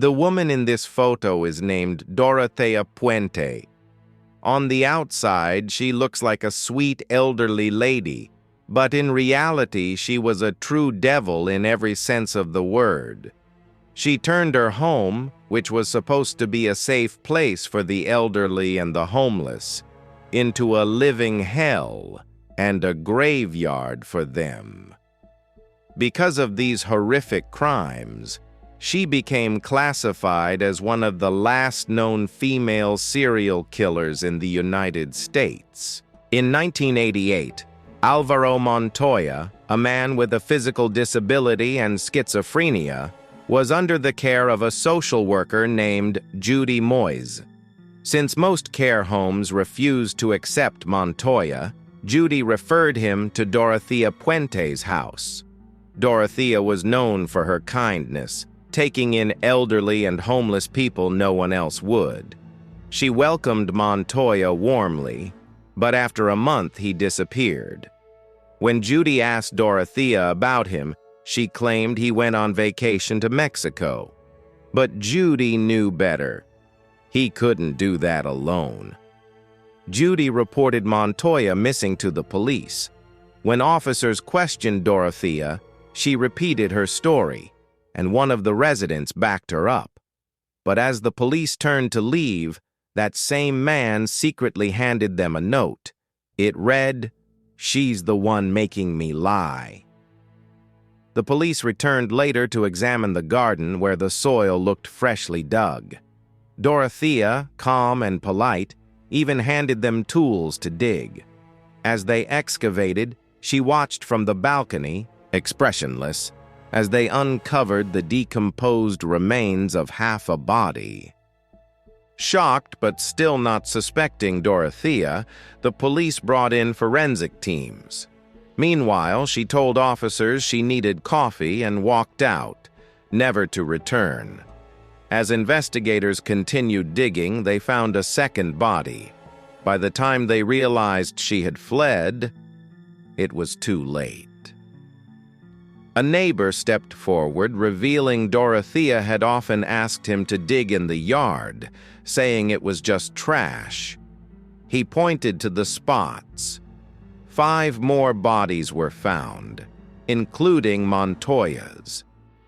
The woman in this photo is named Dorothea Puente. On the outside, she looks like a sweet elderly lady, but in reality, she was a true devil in every sense of the word. She turned her home, which was supposed to be a safe place for the elderly and the homeless, into a living hell and a graveyard for them. Because of these horrific crimes, she became classified as one of the last known female serial killers in the United States. In 1988, Alvaro Montoya, a man with a physical disability and schizophrenia, was under the care of a social worker named Judy Moyes. Since most care homes refused to accept Montoya, Judy referred him to Dorothea Puente's house. Dorothea was known for her kindness, taking in elderly and homeless people no one else would. She welcomed Montoya warmly, but after a month he disappeared. When Judy asked Dorothea about him, she claimed he went on vacation to Mexico. But Judy knew better. He couldn't do that alone. Judy reported Montoya missing to the police. When officers questioned Dorothea, she repeated her story, and one of the residents backed her up. But as the police turned to leave, that same man secretly handed them a note. It read, "She's the one making me lie." The police returned later to examine the garden where the soil looked freshly dug. Dorothea, calm and polite, even handed them tools to dig. As they excavated, she watched from the balcony, expressionless, as they uncovered the decomposed remains of half a body. Shocked but still not suspecting Dorothea, the police brought in forensic teams. Meanwhile, she told officers she needed coffee and walked out, never to return. As investigators continued digging, they found a second body. By the time they realized she had fled, it was too late. A neighbor stepped forward, revealing Dorothea had often asked him to dig in the yard, saying it was just trash. He pointed to the spots. 5 more bodies were found, including Montoya's.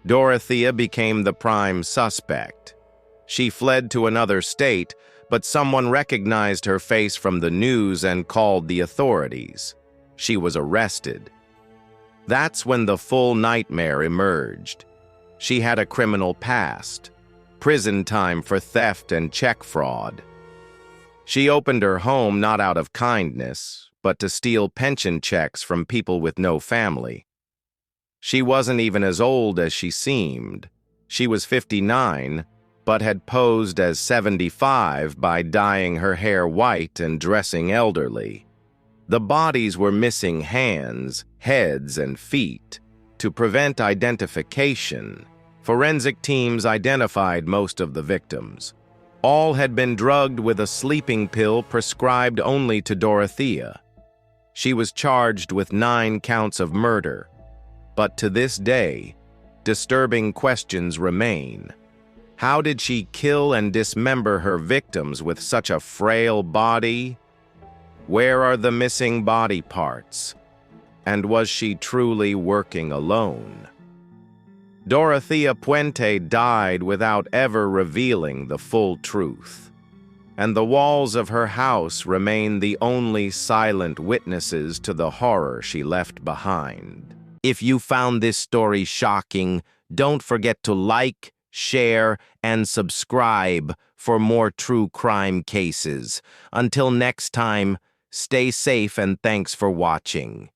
Dorothea became the prime suspect. She fled to another state, but someone recognized her face from the news and called the authorities. She was arrested. That's when the full nightmare emerged. She had a criminal past, prison time for theft and check fraud. She opened her home not out of kindness, but to steal pension checks from people with no family. She wasn't even as old as she seemed. She was 59, but had posed as 75 by dyeing her hair white and dressing elderly. The bodies were missing hands, heads, and feet. To prevent identification, forensic teams identified most of the victims. All had been drugged with a sleeping pill prescribed only to Dorothea. She was charged with 9 counts of murder. But to this day, disturbing questions remain. How did she kill and dismember her victims with such a frail body? Where are the missing body parts? And was she truly working alone? Dorothea Puente died without ever revealing the full truth, and the walls of her house remain the only silent witnesses to the horror she left behind. If you found this story shocking, don't forget to like, share, and subscribe for more true crime cases. Until next time, stay safe and thanks for watching.